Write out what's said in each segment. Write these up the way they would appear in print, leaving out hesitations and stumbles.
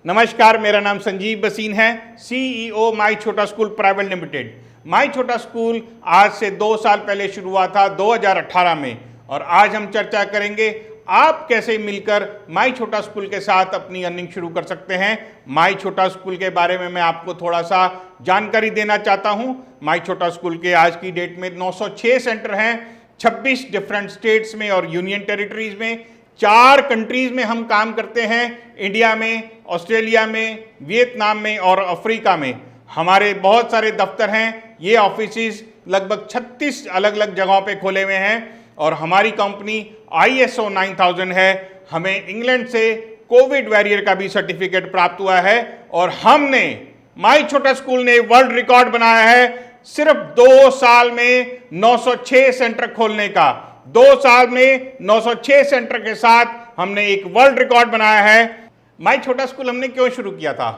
नमस्कार, मेरा नाम संजीव बसीन है, सीईओ माई छोटा स्कूल प्राइवेट लिमिटेड। माई छोटा स्कूल आज से 2 साल पहले शुरू हुआ था 2018 में, और आज हम चर्चा करेंगे आप कैसे मिलकर माई छोटा स्कूल के साथ अपनी अर्निंग शुरू कर सकते हैं। माई छोटा स्कूल के बारे में मैं आपको थोड़ा सा जानकारी देना चाहता हूं। माई छोटा स्कूल के आज की डेट में 906 सेंटर हैं, 26 डिफरेंट स्टेट्स में और यूनियन टेरिटरीज में। 4 कंट्रीज में हम काम करते हैं, इंडिया में, ऑस्ट्रेलिया में, वियतनाम में और अफ्रीका में। हमारे बहुत सारे दफ्तर हैं। ये ऑफिसेज लगभग 36 अलग अलग जगहों पे खोले हुए हैं, और हमारी कंपनी ISO 9000 है। हमें इंग्लैंड से कोविड वॉरियर का भी सर्टिफिकेट प्राप्त हुआ है, और हमने माई छोटा स्कूल ने वर्ल्ड रिकॉर्ड बनाया है सिर्फ 2 साल में 906 सेंटर खोलने का। 2 साल में 906 सेंटर के साथ हमने एक वर्ल्ड रिकॉर्ड बनाया है। माई छोटा स्कूल हमने क्यों शुरू किया था,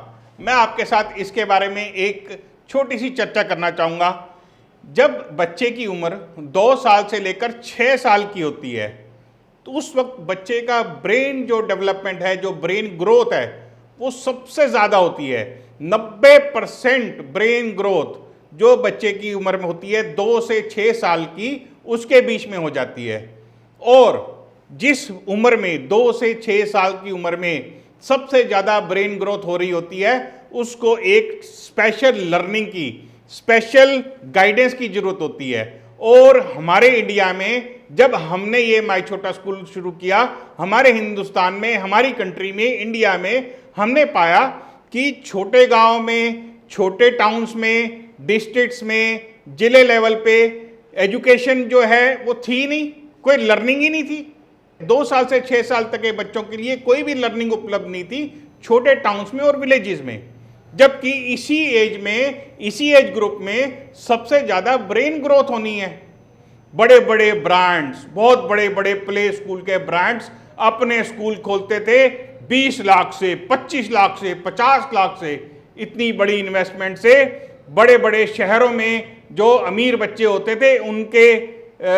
मैं आपके साथ इसके बारे में एक छोटी सी चर्चा करना चाहूँगा। जब बच्चे की उम्र 2 साल से लेकर 6 साल की होती है, तो उस वक्त बच्चे का ब्रेन जो डेवलपमेंट है, जो ब्रेन ग्रोथ है, वो सबसे ज़्यादा होती है। 90% ब्रेन ग्रोथ जो बच्चे की उम्र में होती है 2 से 6 साल की, उसके बीच में हो जाती है। और जिस उम्र में 2 से 6 साल की उम्र में सबसे ज़्यादा ब्रेन ग्रोथ हो रही होती है, उसको एक स्पेशल लर्निंग की, स्पेशल गाइडेंस की ज़रूरत होती है। और हमारे इंडिया में जब हमने ये माई छोटा स्कूल शुरू किया, हमारे हिंदुस्तान में, हमारी कंट्री में, इंडिया में, हमने पाया कि छोटे गांव में, छोटे टाउन्स में, डिस्ट्रिक्ट्स में, जिले लेवल पे एजुकेशन जो है वो थी नहीं, कोई लर्निंग ही नहीं थी। 2 साल से 6 साल तक के बच्चों के लिए कोई भी लर्निंग उपलब्ध नहीं थी छोटे टाउन्स में और विलेजेस में। जबकि इसी एज में, इसी एज ग्रुप में सबसे ज़्यादा ब्रेन ग्रोथ होनी है। बड़े बड़े ब्रांड्स, बहुत बड़े बड़े प्ले स्कूल के ब्रांड्स अपने स्कूल खोलते थे 20 लाख से, 25 लाख से, 50 लाख से। इतनी बड़ी इन्वेस्टमेंट से बड़े बड़े शहरों में जो अमीर बच्चे होते थे उनके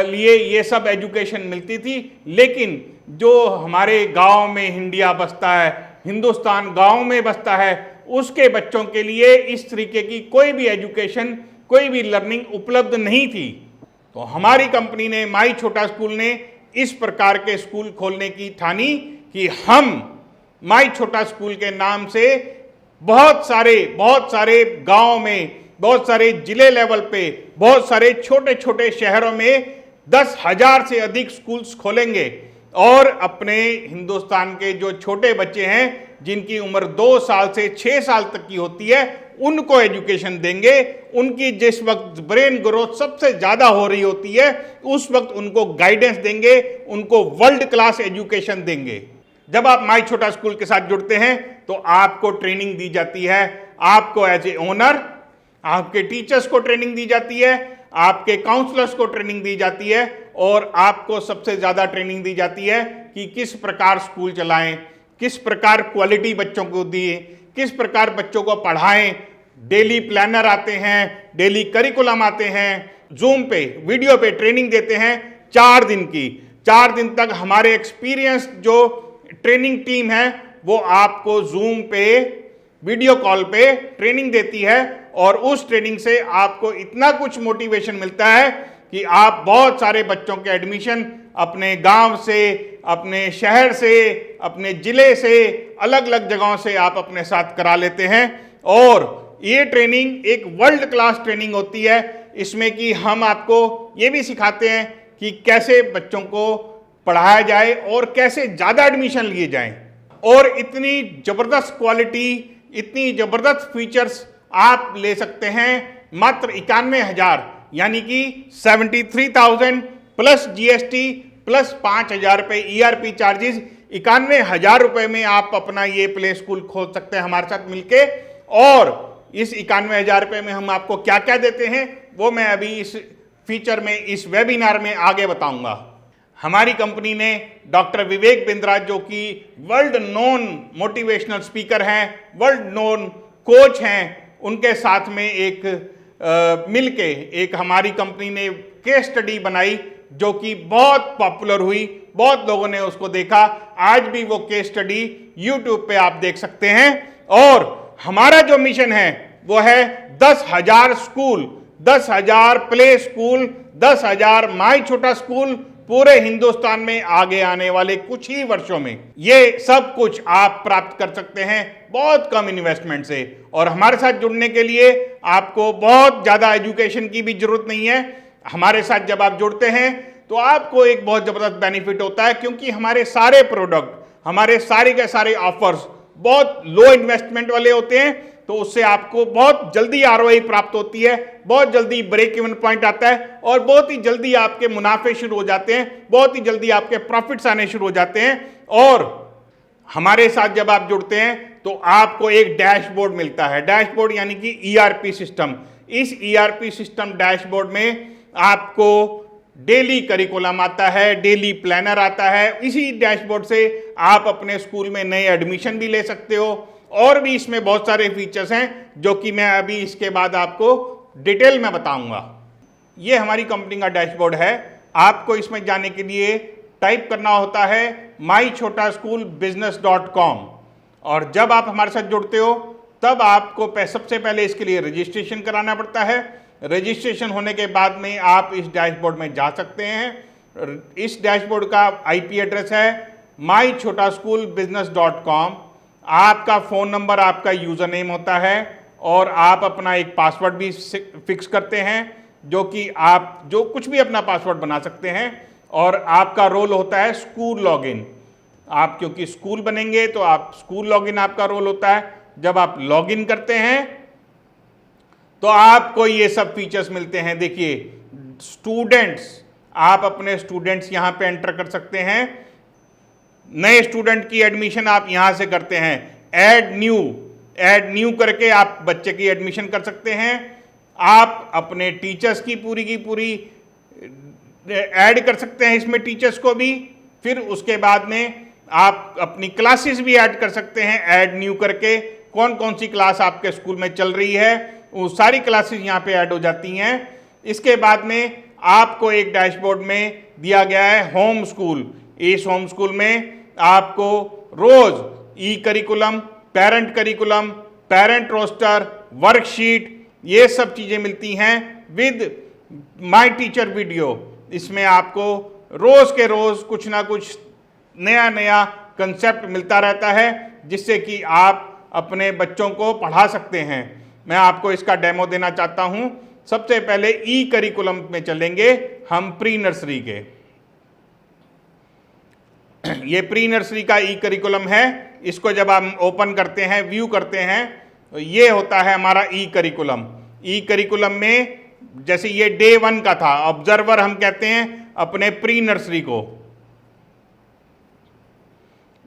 लिए ये सब एजुकेशन मिलती थी। लेकिन जो हमारे गांव में इंडिया बसता है, हिंदुस्तान गांव में बसता है, उसके बच्चों के लिए इस तरीके की कोई भी एजुकेशन, कोई भी लर्निंग उपलब्ध नहीं थी। तो हमारी कंपनी ने, माई छोटा स्कूल ने, इस प्रकार के स्कूल खोलने की ठानी कि हम माई छोटा स्कूल के नाम से बहुत सारे गांव में, बहुत सारे जिले लेवल पे, बहुत सारे छोटे छोटे शहरों में 10,000 से अधिक स्कूल्स खोलेंगे। और अपने हिंदुस्तान के जो छोटे बच्चे हैं जिनकी उम्र 2 साल से 6 साल तक की होती है, उनको एजुकेशन देंगे। उनकी जिस वक्त ब्रेन ग्रोथ सबसे ज़्यादा हो रही होती है, उस वक्त उनको गाइडेंस देंगे, उनको वर्ल्ड क्लास एजुकेशन देंगे। जब आप माई छोटा स्कूल के साथ जुड़ते हैं तो आपको ट्रेनिंग दी जाती है। आपको एज ए ओनर, आपके टीचर्स को ट्रेनिंग दी जाती है, आपके काउंसलर्स को ट्रेनिंग दी जाती है, और आपको सबसे ज़्यादा ट्रेनिंग दी जाती है कि किस प्रकार स्कूल चलाएं, किस प्रकार क्वालिटी बच्चों को दिए, किस प्रकार बच्चों को पढ़ाएं। डेली प्लानर आते हैं, डेली करिकुलम आते हैं, जूम पे, वीडियो पे ट्रेनिंग देते हैं 4 दिन की। 4 दिन तक हमारे एक्सपीरियंस जो ट्रेनिंग टीम है वो आपको जूम पे, वीडियो कॉल पे ट्रेनिंग देती है, और उस ट्रेनिंग से आपको इतना कुछ मोटिवेशन मिलता है कि आप बहुत सारे बच्चों के एडमिशन अपने गांव से, अपने शहर से, अपने ज़िले से, अलग अलग जगहों से आप अपने साथ करा लेते हैं। और ये ट्रेनिंग एक वर्ल्ड क्लास ट्रेनिंग होती है। इसमें कि हम आपको ये भी सिखाते हैं कि कैसे बच्चों को पढ़ाया जाए और कैसे ज़्यादा एडमिशन लिए जाएं। और इतनी ज़बरदस्त क्वालिटी, इतनी ज़बरदस्त फीचर्स आप ले सकते हैं मात्र 91,000, यानी कि 73,000 प्लस GST प्लस 5,000 रुपये ERP चार्जेस। 91,000 रुपये में आप अपना ये प्ले स्कूल खोल सकते हैं हमारे साथ मिलके। और इस 91,000 रुपये में हम आपको क्या क्या देते हैं वो मैं अभी इस फीचर में, इस वेबिनार में आगे बताऊंगा। हमारी कंपनी ने डॉक्टर विवेक बिंद्रा, जो कि वर्ल्ड नोन मोटिवेशनल स्पीकर हैं, वर्ल्ड नोन कोच हैं, उनके साथ में एक मिलके एक हमारी कंपनी ने केस स्टडी बनाई जो कि बहुत पॉपुलर हुई, बहुत लोगों ने उसको देखा। आज भी वो केस स्टडी YouTube पे आप देख सकते हैं। और हमारा जो मिशन है वो है 10,000 स्कूल, 10,000 प्ले स्कूल, 10,000 माई छोटा स्कूल पूरे हिंदुस्तान में आगे आने वाले कुछ ही वर्षों में। ये सब कुछ आप प्राप्त कर सकते हैं बहुत कम इन्वेस्टमेंट से। और हमारे साथ जुड़ने के लिए आपको बहुत ज़्यादा एजुकेशन की भी जरूरत नहीं है। हमारे साथ जब आप जुड़ते हैं तो आपको एक बहुत ज़बरदस्त बेनिफिट होता है, क्योंकि हमारे सारे प्रोडक्ट, हमारे सारे के सारे ऑफर्स बहुत लो इन्वेस्टमेंट वाले होते हैं। तो उससे आपको बहुत जल्दी आरओआई प्राप्त होती है, बहुत जल्दी ब्रेक इवन पॉइंट आता है और बहुत ही जल्दी आपके मुनाफे शुरू हो जाते हैं, बहुत ही जल्दी आपके प्रॉफिट्स आने शुरू हो जाते हैं। और हमारे साथ जब आप जुड़ते हैं तो आपको एक डैशबोर्ड मिलता है, डैशबोर्ड यानी कि ईआरपी सिस्टम। इस ईआरपी सिस्टम डैशबोर्ड में आपको डेली करिकुलम आता है, डेली प्लानर आता है। इसी डैशबोर्ड से आप अपने स्कूल में नए एडमिशन भी ले सकते हो। और भी इसमें बहुत सारे फीचर्स हैं जो कि मैं अभी इसके बाद आपको डिटेल में बताऊंगा। ये हमारी कंपनी का डैशबोर्ड है। आपको इसमें जाने के लिए टाइप करना होता है mychotaschoolbusiness.com। और जब आप हमारे साथ जुड़ते हो तब आपको सबसे पहले इसके लिए रजिस्ट्रेशन कराना पड़ता है। रजिस्ट्रेशन होने के बाद में आप इस डैशबोर्ड में जा सकते हैं। इस डैशबोर्ड का आईपी एड्रेस है mychotaschoolbusiness.com। आपका फ़ोन नंबर आपका यूज़र नेम होता है और आप अपना एक पासवर्ड भी फिक्स करते हैं, जो कि आप जो कुछ भी अपना पासवर्ड बना सकते हैं। और आपका रोल होता है स्कूल लॉगिन। आप क्योंकि स्कूल बनेंगे तो आप स्कूल लॉगिन आपका रोल होता है। जब आप लॉगिन करते हैं तो आपको ये सब फीचर्स मिलते हैं। देखिए, स्टूडेंट्स, आप अपने स्टूडेंट्स यहाँ पे एंटर कर सकते हैं। नए स्टूडेंट की एडमिशन आप यहाँ से करते हैं। ऐड न्यू करके आप बच्चे की एडमिशन कर सकते हैं। आप अपने टीचर्स की पूरी ऐड कर सकते हैं इसमें, टीचर्स को भी। फिर उसके बाद में आप अपनी क्लासेस भी ऐड कर सकते हैं। ऐड न्यू करके कौन कौन सी क्लास आपके स्कूल में चल रही है वो सारी क्लासेस यहाँ पे ऐड हो जाती हैं। इसके बाद में आपको एक डैशबोर्ड में दिया गया है होम स्कूल। इस होम स्कूल में आपको रोज e curriculum, parent roster, worksheet, ये सब चीज़ें मिलती हैं विद माई टीचर वीडियो। इसमें आपको रोज के रोज कुछ ना कुछ नया कंसेप्ट मिलता रहता है, जिससे कि आप अपने बच्चों को पढ़ा सकते हैं। मैं आपको इसका डेमो देना चाहता हूं। सबसे पहले ई करिकुलम में चलेंगे हम, प्री नर्सरी के। ये प्री नर्सरी का ई करिकुलम है। इसको जब हम ओपन करते हैं, व्यू करते हैं, तो ये होता है हमारा ई करिकुलम। ई करिकुलम में जैसे ये डे 1 का था, ऑब्जर्वर हम कहते हैं अपने प्री नर्सरी को।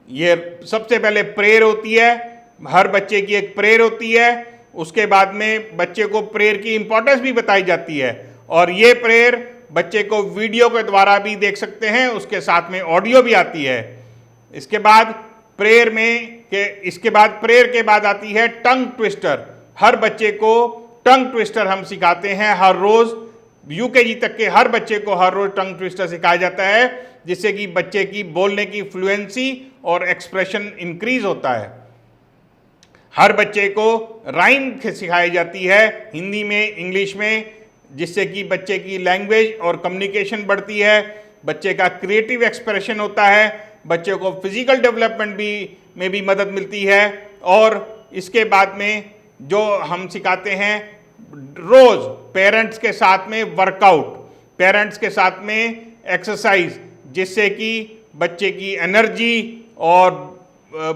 ये सबसे पहले प्रेयर होती है, हर बच्चे की एक प्रेयर होती है। उसके बाद में बच्चे को प्रेयर की इंपॉर्टेंस भी बताई जाती है। और ये प्रेयर बच्चे को वीडियो के द्वारा भी देख सकते हैं, उसके साथ में ऑडियो भी आती है। इसके बाद प्रेयर के बाद आती है टंग ट्विस्टर। हर बच्चे को टंग ट्विस्टर हम सिखाते हैं हर रोज। यूकेजी तक के हर बच्चे को हर रोज टंग ट्विस्टर सिखाया जाता है, जिससे कि बच्चे की बोलने की फ्लुएंसी और एक्सप्रेशन इंक्रीज होता है। हर बच्चे को राइम सिखाई जाती है हिंदी में, इंग्लिश में, जिससे कि बच्चे की लैंग्वेज और कम्युनिकेशन बढ़ती है। बच्चे का क्रिएटिव एक्सप्रेशन होता है। बच्चे को फिजिकल डेवलपमेंट में भी मदद मिलती है। और इसके बाद में जो हम सिखाते हैं रोज पेरेंट्स के साथ में वर्कआउट, पेरेंट्स के साथ में एक्सरसाइज, जिससे कि बच्चे की एनर्जी और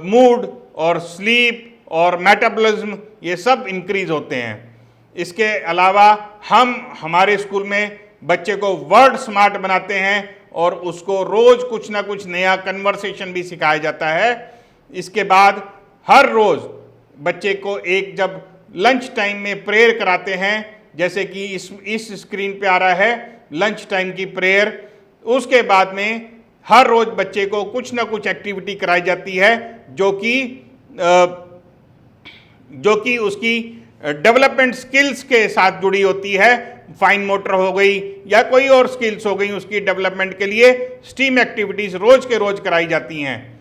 मूड और स्लीप और मेटाबॉलिज्म ये सब इंक्रीज होते हैं। इसके अलावा हम हमारे स्कूल में बच्चे को वर्ड स्मार्ट बनाते हैं और उसको रोज कुछ ना कुछ नया कन्वर्सेशन भी सिखाया जाता है। इसके बाद हर रोज बच्चे को एक जब लंच टाइम में प्रेयर कराते हैं, जैसे कि इस स्क्रीन पे आ रहा है लंच टाइम की प्रेयर। उसके बाद में हर रोज बच्चे को कुछ ना कुछ एक्टिविटी कराई जाती है जो कि उसकी डेवलपमेंट स्किल्स के साथ जुड़ी होती है। फाइन मोटर हो गई या कोई और स्किल्स हो गई, उसकी डेवलपमेंट के लिए स्टीम एक्टिविटीज रोज के रोज कराई जाती हैं।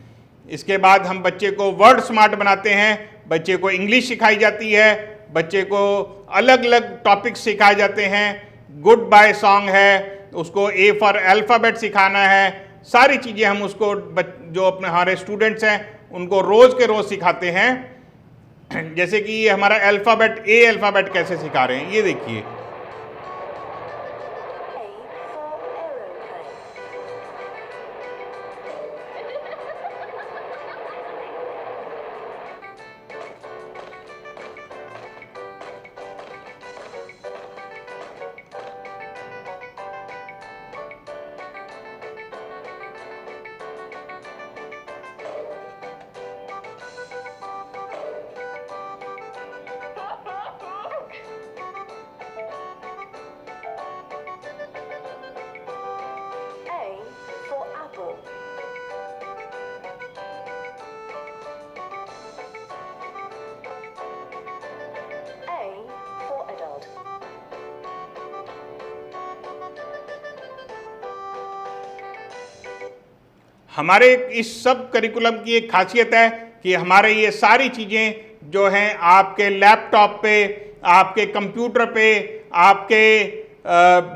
इसके बाद हम बच्चे को वर्ड स्मार्ट बनाते हैं। बच्चे को इंग्लिश सिखाई जाती है, बच्चे को अलग अलग टॉपिक्स सिखाए जाते हैं। गुड बाय सॉन्ग है, उसको ए फॉर अल्फ़ाबेट सिखाना है, सारी चीज़ें हम उसको जो अपने हमारे स्टूडेंट्स हैं उनको रोज़ के रोज़ सिखाते हैं। जैसे कि ये हमारा अल्फ़ाबेट, ए अल्फ़ाबेट कैसे सिखा रहे हैं, ये देखिए। हमारे इस सब करिकुलम की एक खासियत है कि हमारे ये सारी चीज़ें जो हैं आपके लैपटॉप पे, आपके कंप्यूटर पे, आपके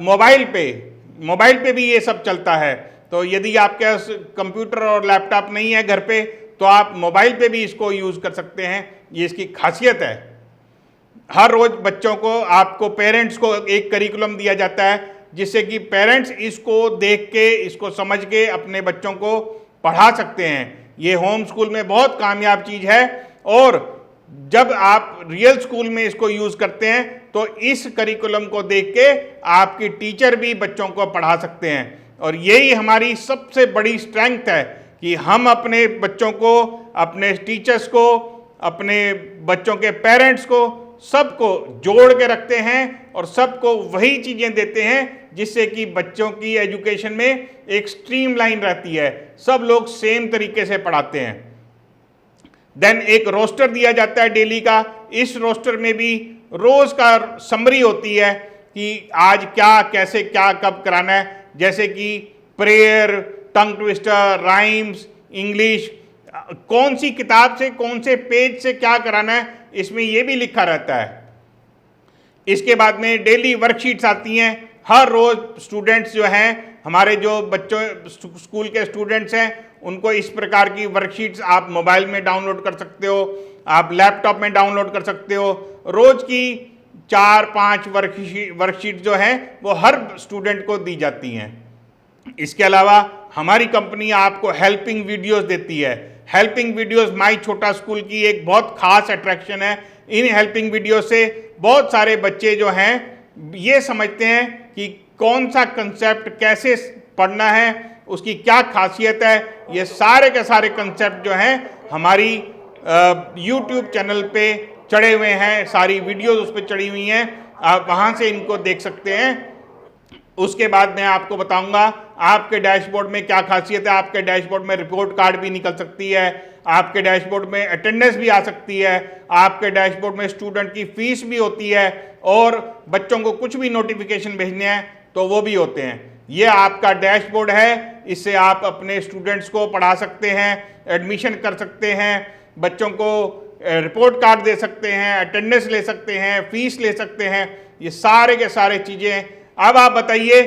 मोबाइल पे भी ये सब चलता है। तो यदि आपके पास कंप्यूटर और लैपटॉप नहीं है घर पे, तो आप मोबाइल पे भी इसको यूज़ कर सकते हैं। ये इसकी खासियत है। हर रोज़ बच्चों को, आपको पेरेंट्स को एक करिकुलम दिया जाता है जिससे कि पेरेंट्स इसको देख के, इसको समझ के अपने बच्चों को पढ़ा सकते हैं। ये होम स्कूल में बहुत कामयाब चीज़ है, और जब आप रियल स्कूल में इसको यूज़ करते हैं तो इस करिकुलम को देख के आपकी टीचर भी बच्चों को पढ़ा सकते हैं। और यही हमारी सबसे बड़ी स्ट्रेंथ है कि हम अपने बच्चों को, अपने टीचर्स को, अपने बच्चों के पेरेंट्स को, सबको जोड़ के रखते हैं और सबको वही चीज़ें देते हैं जिससे कि बच्चों की एजुकेशन में एक स्ट्रीमलाइन रहती है, सब लोग सेम तरीके से पढ़ाते हैं। देन एक रोस्टर दिया जाता है डेली का। इस रोस्टर में भी रोज़ का समरी होती है कि आज क्या, कैसे, क्या, कब कराना है। जैसे कि prayer, tongue twister, rhymes, English, कौन सी किताब से, कौन से पेज से क्या कराना है, इसमें यह भी लिखा रहता है। इसके बाद में डेली वर्कशीट्स आती हैं। हर रोज़ स्टूडेंट्स जो हैं, हमारे जो बच्चों स्कूल के स्टूडेंट्स हैं, उनको इस प्रकार की वर्कशीट्स आप मोबाइल में डाउनलोड कर सकते हो, आप लैपटॉप में डाउनलोड कर सकते हो। रोज़ की 4-5 वर्कशीट जो हैं वो हर स्टूडेंट को दी जाती हैं। इसके अलावा हमारी कंपनी आपको हेल्पिंग वीडियोस देती है। हेल्पिंग वीडियोस माई छोटा स्कूल की एक बहुत खास अट्रैक्शन है। इन हेल्पिंग वीडियो से बहुत सारे बच्चे जो हैं ये समझते हैं कि कौन सा कंसेप्ट कैसे पढ़ना है, उसकी क्या खासियत है। ये सारे के सारे कंसेप्ट जो हैं हमारी YouTube चैनल पे चढ़े हुए हैं, सारी वीडियोस उस पर चढ़ी हुई हैं, आप वहाँ से इनको देख सकते हैं। उसके बाद मैं आपको बताऊंगा आपके डैशबोर्ड में क्या खासियत है। आपके डैशबोर्ड में रिपोर्ट कार्ड भी निकल सकती है, आपके डैशबोर्ड में अटेंडेंस भी आ सकती है, आपके डैशबोर्ड में स्टूडेंट की फीस भी होती है, और बच्चों को कुछ भी नोटिफिकेशन भेजने हैं तो वो भी होते हैं। ये आपका डैशबोर्ड है, इससे आप अपने स्टूडेंट्स को पढ़ा सकते हैं, एडमिशन कर सकते हैं, बच्चों को रिपोर्ट कार्ड दे सकते हैं, अटेंडेंस ले सकते हैं, फीस ले सकते हैं। ये सारे के सारे चीज़ें। अब आप बताइए,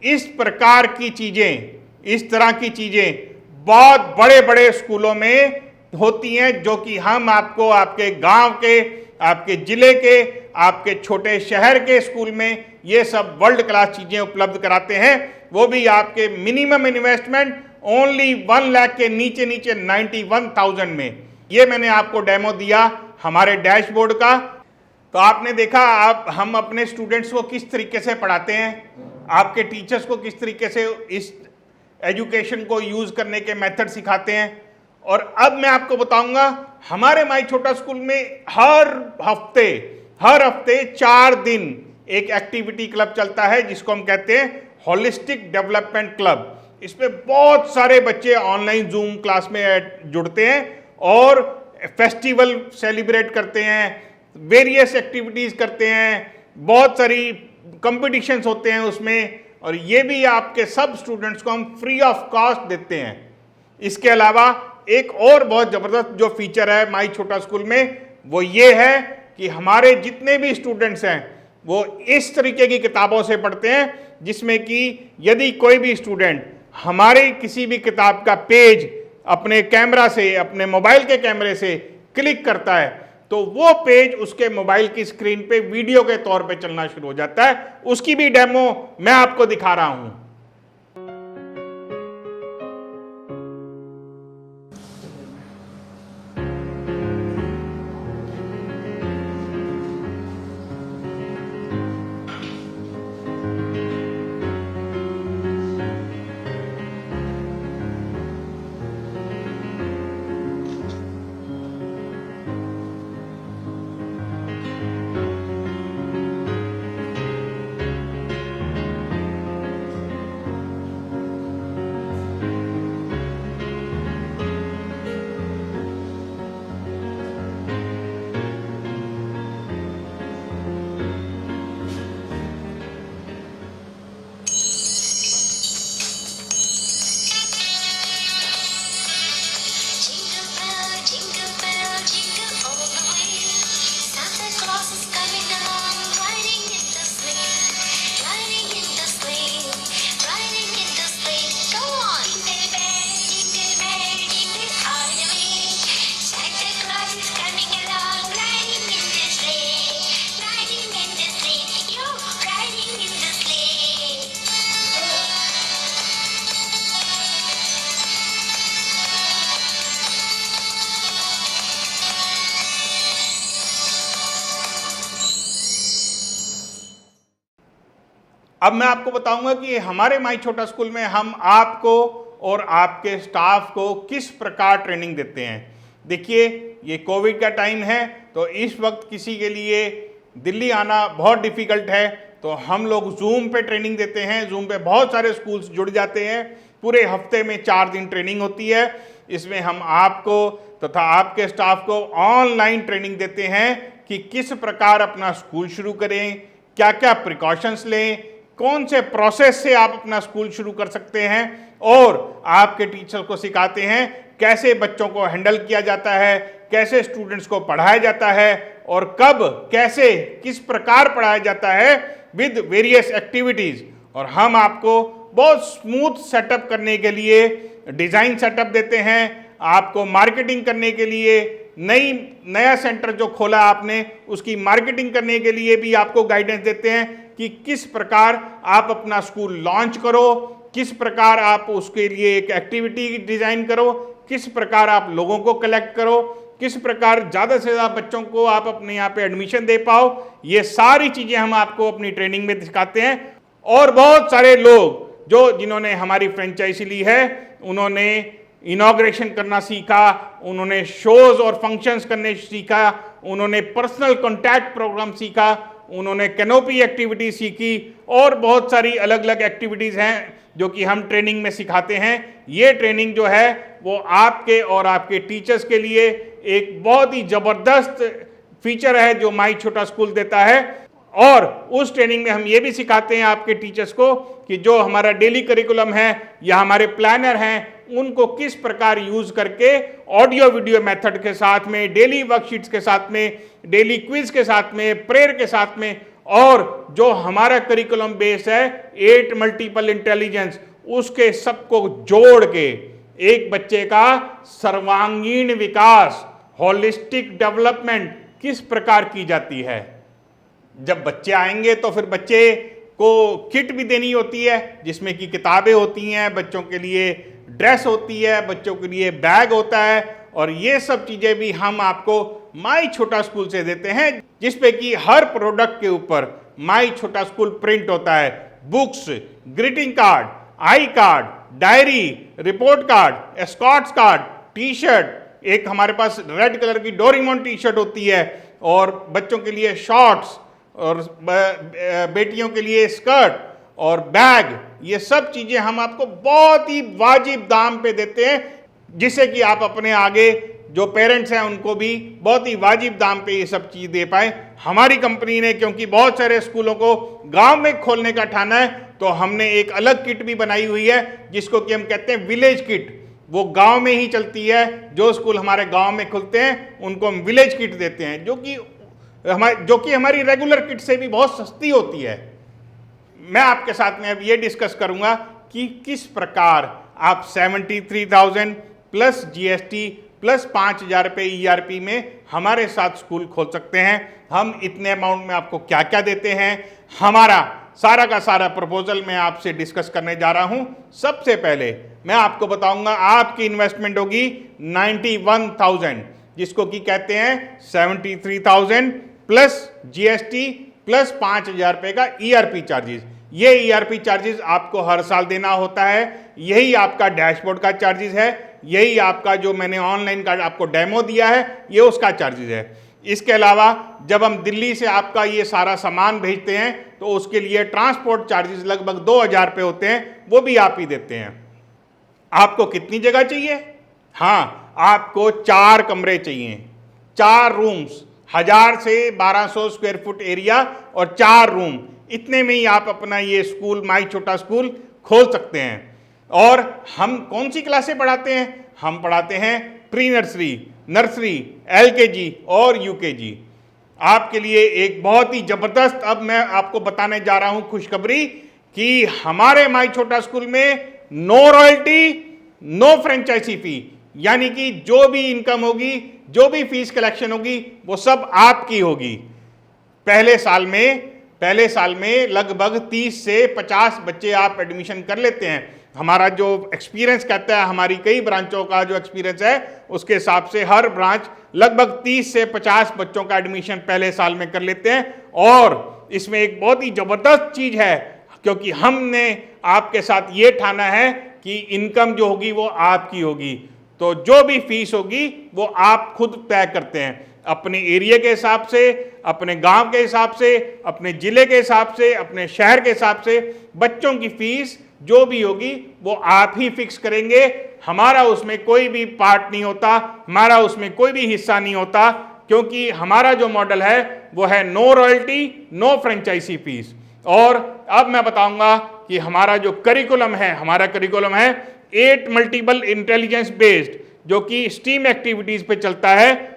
इस प्रकार की चीज़ें, इस तरह की चीज़ें बहुत बड़े बड़े स्कूलों में होती हैं, जो कि हम आपको आपके गांव के, आपके ज़िले के, आपके छोटे शहर के स्कूल में ये सब वर्ल्ड क्लास चीज़ें उपलब्ध कराते हैं। वो भी आपके मिनिमम इन्वेस्टमेंट ओनली 1 लाख के नीचे 91,000 में। ये मैंने आपको डेमो दिया हमारे डैशबोर्ड का। तो आपने देखा हम अपने स्टूडेंट्स को किस तरीके से पढ़ाते हैं, आपके टीचर्स को किस तरीके से इस एजुकेशन को यूज़ करने के मेथड सिखाते हैं। और अब मैं आपको बताऊंगा हमारे माई छोटा स्कूल में हर हफ्ते 4 दिन एक एक्टिविटी क्लब चलता है जिसको हम कहते हैं होलिस्टिक डेवलपमेंट क्लब। इसमें बहुत सारे बच्चे ऑनलाइन जूम क्लास में जुड़ते हैं और फेस्टिवल सेलिब्रेट करते हैं, वेरियस एक्टिविटीज़ करते हैं, बहुत सारी कंपटीशंस होते हैं उसमें, और ये भी आपके सब स्टूडेंट्स को हम फ्री ऑफ कॉस्ट देते हैं। इसके अलावा एक और बहुत ज़बरदस्त जो फीचर है माई छोटा स्कूल में, वो ये है कि हमारे जितने भी स्टूडेंट्स हैं वो इस तरीके की किताबों से पढ़ते हैं जिसमें कि यदि कोई भी स्टूडेंट हमारे किसी भी किताब का पेज अपने कैमरा से, अपने मोबाइल के कैमरे से क्लिक करता है तो वो पेज उसके मोबाइल की स्क्रीन पे वीडियो के तौर पे चलना शुरू हो जाता है। उसकी भी डेमो मैं आपको दिखा रहा हूं। अब मैं आपको बताऊंगा कि हमारे माई छोटा स्कूल में हम आपको और आपके स्टाफ को किस प्रकार ट्रेनिंग देते हैं। देखिए, ये कोविड का टाइम है तो इस वक्त किसी के लिए दिल्ली आना बहुत डिफ़िकल्ट है, तो हम लोग जूम पे ट्रेनिंग देते हैं। जूम पे बहुत सारे स्कूल्स जुड़ जाते हैं। पूरे हफ्ते में 4 दिन ट्रेनिंग होती है। इसमें हम आपको तथा आपके स्टाफ को ऑनलाइन ट्रेनिंग देते हैं कि किस प्रकार अपना स्कूल शुरू करें, क्या क्या प्रिकॉशंस लें, कौन से प्रोसेस से आप अपना स्कूल शुरू कर सकते हैं, और आपके टीचर को सिखाते हैं कैसे बच्चों को हैंडल किया जाता है, कैसे स्टूडेंट्स को पढ़ाया जाता है और कब कैसे किस प्रकार पढ़ाया जाता है विद वेरियस एक्टिविटीज। और हम आपको बहुत स्मूथ सेटअप करने के लिए डिज़ाइन सेटअप देते हैं, आपको मार्केटिंग करने के लिए नया सेंटर जो खोला आपने उसकी मार्केटिंग करने के लिए भी आपको गाइडेंस देते हैं कि किस प्रकार आप अपना स्कूल लॉन्च करो, किस प्रकार आप उसके लिए एक एक्टिविटी डिजाइन करो, किस प्रकार आप लोगों को कलेक्ट करो, किस प्रकार ज़्यादा से ज़्यादा बच्चों को आप अपने यहाँ पे एडमिशन दे पाओ। ये सारी चीज़ें हम आपको अपनी ट्रेनिंग में सिखाते हैं। और बहुत सारे लोग जिन्होंने हमारी फ्रेंचाइजी ली है उन्होंने इनॉग्रेशन करना सीखा, उन्होंने शोज और फंक्शंस करने सीखा, उन्होंने पर्सनल कॉन्टैक्ट प्रोग्राम सीखा, उन्होंने कैनोपी एक्टिविटी सीखी और बहुत सारी अलग अलग एक्टिविटीज़ हैं जो कि हम ट्रेनिंग में सिखाते हैं। ये ट्रेनिंग जो है वो आपके और आपके टीचर्स के लिए एक बहुत ही ज़बरदस्त फीचर है जो माई छोटा स्कूल देता है। और उस ट्रेनिंग में हम ये भी सिखाते हैं आपके टीचर्स को कि जो हमारा डेली करिकुलम है या हमारे प्लानर हैं उनको किस प्रकार यूज करके ऑडियो वीडियो मेथड के साथ में, डेली वर्कशीट्स के साथ में, डेली क्विज के साथ में, प्रेयर के साथ में, और जो हमारा करिकुलम बेस है 8 मल्टीपल इंटेलिजेंस, उसके सबको जोड़ के एक बच्चे का सर्वांगीण विकास, होलिस्टिक डेवलपमेंट किस प्रकार की जाती है। जब बच्चे आएंगे तो फिर बच्चे को किट भी देनी होती है जिसमें कि किताबें होती हैं, बच्चों के लिए ड्रेस होती है, बच्चों के लिए बैग होता है, और ये सब चीज़ें भी हम आपको माई छोटा स्कूल से देते हैं जिसपे कि हर प्रोडक्ट के ऊपर माई छोटा स्कूल प्रिंट होता है। Books, greeting card, I card, diary, report card, Escorts card, T shirt, एक हमारे पास रेड कलर की डोरेमोन टी शर्ट होती है, और बच्चों के लिए शॉर्ट्स, और बेटियों के लिए स्कर्ट और बैग, ये सब चीज़ें हम आपको बहुत ही वाजिब दाम पे देते हैं जिससे कि आप अपने आगे जो पेरेंट्स हैं उनको भी बहुत ही वाजिब दाम पे ये सब चीज़ दे पाए। हमारी कंपनी ने क्योंकि बहुत सारे स्कूलों को गांव में खोलने का ठाना है तो हमने एक अलग किट भी बनाई हुई है जिसको कि हम कहते हैं विलेज किट। वो गांव में ही चलती है। जो स्कूल हमारे गांव में खुलते हैं उनको हम विलेज किट देते हैं, जो कि हमारी रेगुलर किट से भी बहुत सस्ती होती है। मैं आपके साथ में अब ये डिस्कस करूंगा कि किस प्रकार आप 73,000 प्लस जीएसटी प्लस 5,000 रुपये ईआरपी में हमारे साथ स्कूल खोल सकते हैं। हम इतने अमाउंट में आपको क्या क्या देते हैं, हमारा सारा का सारा प्रपोजल मैं आपसे डिस्कस करने जा रहा हूं। सबसे पहले मैं आपको बताऊंगा आपकी इन्वेस्टमेंट होगी 91,000, जिसको कि कहते हैं 73,000 प्लस जीएसटी प्लस 5,000 रुपये का ईआरपी चार्जेस। ये ईआरपी चार्जेस आपको हर साल देना होता है। यही आपका डैशबोर्ड का चार्जेस है, यही आपका जो मैंने ऑनलाइन का आपको डेमो दिया है ये उसका चार्जेस है। इसके अलावा जब हम दिल्ली से आपका ये सारा सामान भेजते हैं तो उसके लिए ट्रांसपोर्ट चार्जेस लगभग 2,000 रुपये होते हैं, वो भी आप ही देते हैं। आपको कितनी जगह चाहिए? हाँ, आपको 4 कमरे चाहिए, 4 रूम्स, 1000 से 1200 स्क्वायर फुट एरिया और 4 रूम। इतने में ही आप अपना ये स्कूल माई छोटा स्कूल खोल सकते हैं। और हम कौन सी क्लासें पढ़ाते हैं? हम पढ़ाते हैं प्री नर्सरी, नर्सरी, एलकेजी और यूकेजी। आपके लिए एक बहुत ही जबरदस्त अब मैं आपको बताने जा रहा हूं खुशखबरी कि हमारे माई छोटा स्कूल में no royalty, no franchisee fee, यानी कि जो भी इनकम होगी, जो भी फीस कलेक्शन होगी वो सब आपकी होगी। पहले साल में लगभग 30 से 50 बच्चे आप एडमिशन कर लेते हैं। हमारा जो एक्सपीरियंस कहता है, हमारी कई ब्रांचों का जो एक्सपीरियंस है उसके हिसाब से हर ब्रांच लगभग 30 से 50 बच्चों का एडमिशन पहले साल में कर लेते हैं। और इसमें एक बहुत ही जबरदस्त चीज है, क्योंकि हमने आपके साथ ये ठाना है कि इनकम जो होगी वो आपकी होगी, तो जो भी फीस होगी वो आप खुद तय करते हैं अपने एरिया के हिसाब से, अपने गांव के हिसाब से, अपने जिले के हिसाब से, अपने शहर के हिसाब से। बच्चों की फीस जो भी होगी वो आप ही फिक्स करेंगे। हमारा उसमें कोई भी पार्ट नहीं होता, हमारा उसमें कोई भी हिस्सा नहीं होता, क्योंकि हमारा जो मॉडल है वो है no royalty, no franchisee fees. और अब मैं बताऊंगा कि हमारा जो करिकुलम है, हमारा करिकुलम है 8 मल्टीपल इंटेलिजेंस बेस्ड, जो कि स्टीम एक्टिविटीज पे चलता है।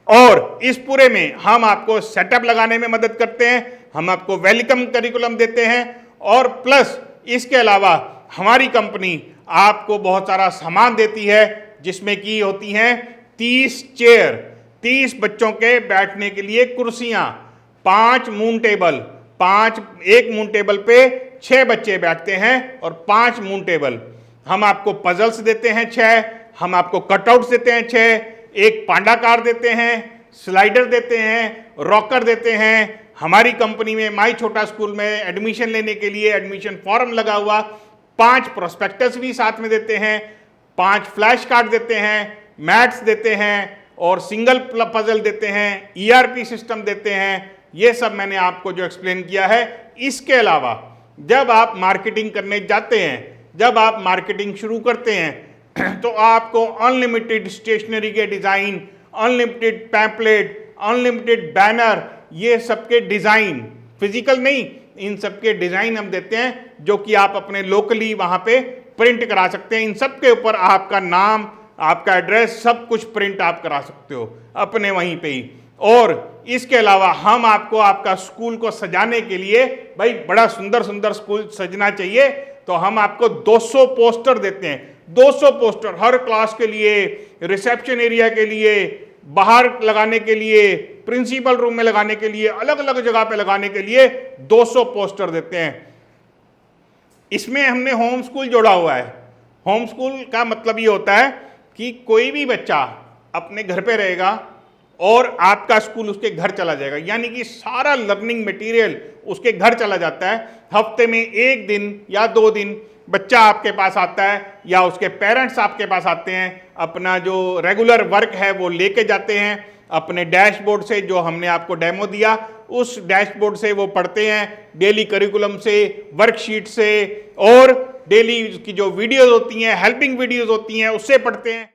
और इस पूरे में हम आपको सेटअप लगाने में मदद करते हैं, हम आपको वेलकम करिकुलम देते हैं, और प्लस इसके अलावा हमारी कंपनी आपको बहुत सारा सामान देती है, जिसमें की होती हैं 30 चेयर, 30 बच्चों के बैठने के लिए कुर्सियां, 5 मून टेबल, 1 मून टेबल पे 6 बच्चे बैठते हैं और 5 मून टेबल। हम आपको पजल्स देते हैं 6, हम आपको कटआउट्स देते हैं 6, एक पांडा कार देते हैं, स्लाइडर देते हैं, रॉकर देते हैं। हमारी कंपनी में माई छोटा स्कूल में एडमिशन लेने के लिए एडमिशन फॉर्म लगा हुआ, 5 प्रोस्पेक्टस भी साथ में देते हैं, 5 फ्लैश कार्ड देते हैं, मैट्स देते हैं और सिंगल पजल देते हैं, ईआरपी सिस्टम देते हैं। ये सब मैंने आपको जो एक्सप्लेन किया है। इसके अलावा जब आप मार्केटिंग करने जाते हैं, जब आप मार्केटिंग शुरू करते हैं तो आपको अनलिमिटेड स्टेशनरी के design, unlimited pamphlet, unlimited banner, ये सबके डिज़ाइन, फिजिकल नहीं, इन सबके डिज़ाइन हम देते हैं, जो कि आप अपने लोकली वहाँ पे प्रिंट करा सकते हैं। इन सब के ऊपर आपका नाम, आपका एड्रेस, सब कुछ प्रिंट आप करा सकते हो अपने वहीं पे ही। और इसके अलावा हम आपको आपका स्कूल को सजाने के लिए, भाई बड़ा सुंदर सुंदर स्कूल सजना चाहिए, तो हम आपको 200 पोस्टर देते हैं, 200 पोस्टर हर क्लास के लिए, रिसेप्शन एरिया के लिए, बाहर लगाने के लिए, प्रिंसिपल रूम में लगाने के लिए, अलग अलग जगह पे लगाने के लिए 200 पोस्टर देते हैं। इसमें हमने होम स्कूल जोड़ा हुआ है। होम स्कूल का मतलब ये होता है कि कोई भी बच्चा अपने घर पे रहेगा और आपका स्कूल उसके घर चला जाएगा, यानी कि सारा लर्निंग मटेरियल उसके घर चला जाता है। हफ्ते में 1 दिन या 2 दिन बच्चा आपके पास आता है या उसके पेरेंट्स आपके पास आते हैं, अपना जो रेगुलर वर्क है वो लेके जाते हैं, अपने डैशबोर्ड से जो हमने आपको डेमो दिया उस डैशबोर्ड से वो पढ़ते हैं, डेली करिकुलम से, वर्कशीट से, और डेली की जो वीडियोज होती हैं, हेल्पिंग वीडियोज होती हैं, उससे पढ़ते हैं।